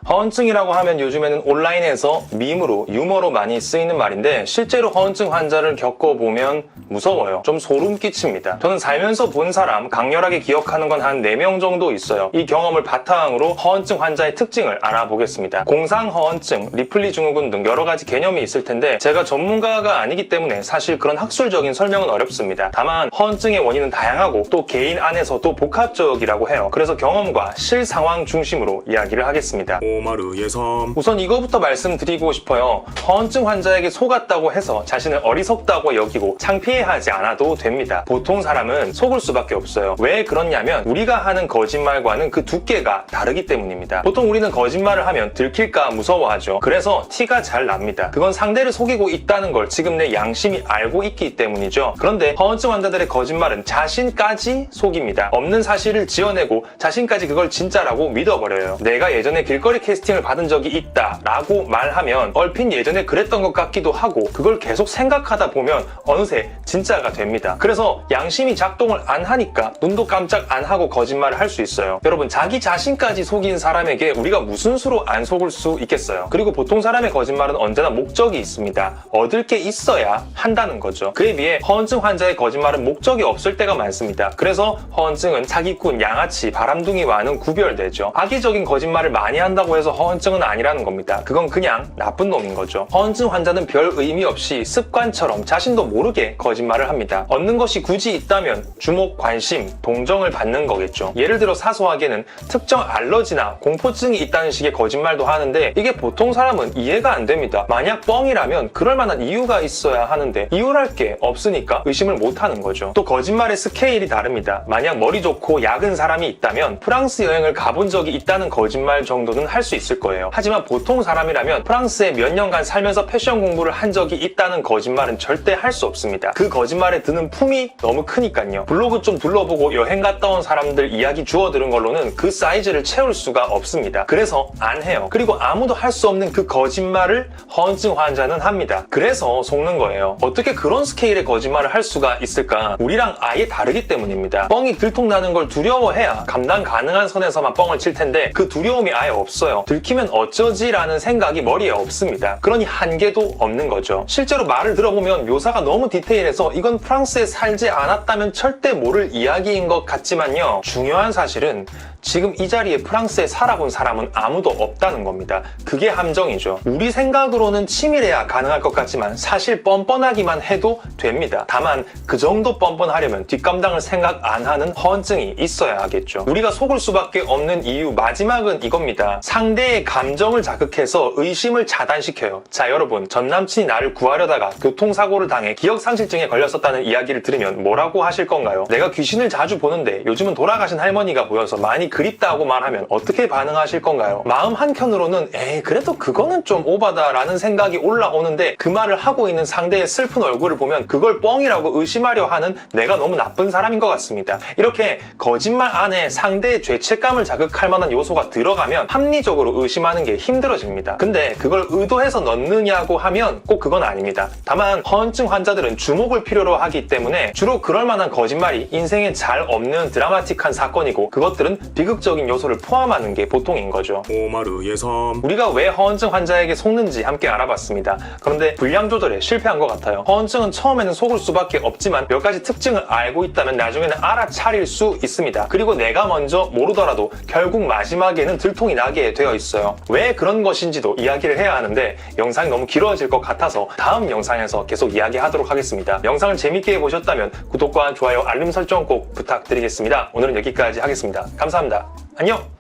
허언증이라고 하면 요즘에는 온라인에서 밈으로 유머로 많이 쓰이는 말인데 실제로 허언증 환자를 겪어보면 무서워요. 좀 소름 끼칩니다. 저는 살면서 본 사람 강렬하게 기억하는 건 한 4명 정도 있어요. 이 경험을 바탕으로 허언증 환자의 특징을 알아보겠습니다. 공상허언증, 리플리 증후군 등 여러 가지 개념이 있을 텐데 제가 전문가가 아니기 때문에 사실 그런 학술적인 설명은 어렵습니다. 다만 허언증의 원인은 다양하고 또 개인 안에서도 복합적이라고 해요. 그래서 경험과 실상황 중심으로 이야기를 하겠습니다. 오마르 예섬. 우선 이거부터 말씀드리고 싶어요. 허언증 환자에게 속았다고 해서 자신을 어리석다고 여기고 창피해하지 않아도 됩니다. 보통 사람은 속을 수밖에 없어요. 왜 그렇냐면 우리가 하는 거짓말과는 그 두께가 다르기 때문입니다. 보통 우리는 거짓말을 하면 들킬까 무서워하죠. 그래서 티가 잘 납니다. 그건 상대를 속이고 있다는 걸 지금 내 양심이 알고 있기 때문이죠. 그런데 허언증 환자들의 거짓말은 자신까지 속입니다. 없는 사실을 지어내고 자신까지 그걸 진짜라고 믿어버려요. 내가 예전에 길거리 캐스팅을 받은 적이 있다 라고 말하면 얼핏 예전에 그랬던 것 같기도 하고 그걸 계속 생각하다 보면 어느새 진짜가 됩니다. 그래서 양심이 작동을 안 하니까 눈도 깜짝 안 하고 거짓말을 할 수 있어요. 여러분, 자기 자신까지 속인 사람에게 우리가 무슨 수로 안 속을 수 있겠어요. 그리고 보통 사람의 거짓말은 언제나 목적이 있습니다. 얻을 게 있어야 한다는 거죠. 그에 비해 허언증 환자의 거짓말은 목적이 없을 때가 많습니다. 그래서 허언증은 사기꾼, 양아치, 바람둥이와는 구별되죠. 악의적인 거짓말을 많이 한다고 해서 허언증은 아니라는 겁니다. 그건 그냥 나쁜 놈인 거죠. 허언증 환자는 별 의미 없이 습관처럼 자신도 모르게 거짓말을 합니다. 얻는 것이 굳이 있다면 주목, 관심, 동정을 받는 거겠죠. 예를 들어 사소하게는 특정 알러지나 공포증이 있다는 식의 거짓말도 하는데 이게 보통 사람은 이해가 안 됩니다. 만약 뻥이라면 그럴 만한 이유가 있어야 하는데 이유랄 게 없으니까 의심을 못 하는 거죠. 또 거짓말의 스케일이 다릅니다. 만약 머리 좋고 약은 사람이 있다면 프랑스 여행을 가본 적이 있다는 거짓말 정도는 할 수 있을 거예요. 하지만 보통 사람이라면 프랑스에 몇 년간 살면서 패션 공부를 한 적이 있다는 거짓말은 절대 할 수 없습니다. 그 거짓말에 드는 품이 너무 크니까요. 블로그 좀 둘러보고 여행 갔다 온 사람들 이야기 주워 들은 걸로는 그 사이즈를 채울 수가 없습니다. 그래서 안 해요. 그리고 아무도 할 수 없는 그 거짓말을 허언증 환자는 합니다. 그래서 속는 거예요. 어떻게 그런 스케일의 거짓말을 할 수가 있을까? 우리랑 아예 다르기 때문입니다. 뻥이 들통나는 걸 두려워해야 감당 가능한 선에서만 뻥을 칠 텐데 그 두려움이 아예 없어요. 들키면 어쩌지? 라는 생각이 머리에 없습니다. 그러니 한계도 없는 거죠. 실제로 말을 들어보면 묘사가 너무 디테일해서 이건 프랑스에 살지 않았다면 절대 모를 이야기인 것 같지만요. 중요한 사실은 지금 이 자리에 프랑스에 살아본 사람은 아무도 없다는 겁니다. 그게 함정이죠. 우리 생각으로는 치밀해야 가능할 것 같지만 사실 뻔뻔하기만 해도 됩니다. 다만 그 정도 뻔뻔하려면 뒷감당을 생각 안 하는 허언증이 있어야 하겠죠. 우리가 속을 수밖에 없는 이유 마지막은 이겁니다. 상대의 감정을 자극해서 의심을 차단시켜요. 자, 여러분, 전남친이 나를 구하려다가 교통사고를 당해 기억상실증에 걸렸었다는 이야기를 들으면 뭐라고 하실 건가요? 내가 귀신을 자주 보는데 요즘은 돌아가신 할머니가 보여서 많이 그립다고 말하면 어떻게 반응하실 건가요? 마음 한켠으로는 그래도 그거는 좀 오바다 라는 생각이 올라오는데 그 말을 하고 있는 상대의 슬픈 얼굴을 보면 그걸 뻥이라고 의심하려 하는 내가 너무 나쁜 사람인 것 같습니다. 이렇게 거짓말 안에 상대의 죄책감을 자극할 만한 요소가 들어가면 합리적으로 의심하는 게 힘들어집니다. 근데 그걸 의도해서 넣느냐고 하면 꼭 그건 아닙니다. 다만 허언증 환자들은 주목을 필요로 하기 때문에 주로 그럴 만한 거짓말이 인생에 잘 없는 드라마틱한 사건이고 그것들은 비극적인 요소를 포함하는 게 보통인 거죠. 오마르 예섬. 우리가 왜 허언증 환자에게 속는지 함께 알아봤습니다. 그런데 분량 조절에 실패한 것 같아요. 허언증은 처음에는 속을 수밖에 없지만 몇 가지 특징을 알고 있다면 나중에는 알아차릴 수 있습니다. 그리고 내가 먼저 모르더라도 결국 마지막에는 들통이 나게 되어 있어요. 왜 그런 것인지도 이야기를 해야 하는데 영상이 너무 길어질 것 같아서 다음 영상에서 계속 이야기하도록 하겠습니다. 영상을 재밌게 보셨다면 구독과 좋아요, 알림 설정 꼭 부탁드리겠습니다. 오늘은 여기까지 하겠습니다. 감사합니다. 안녕!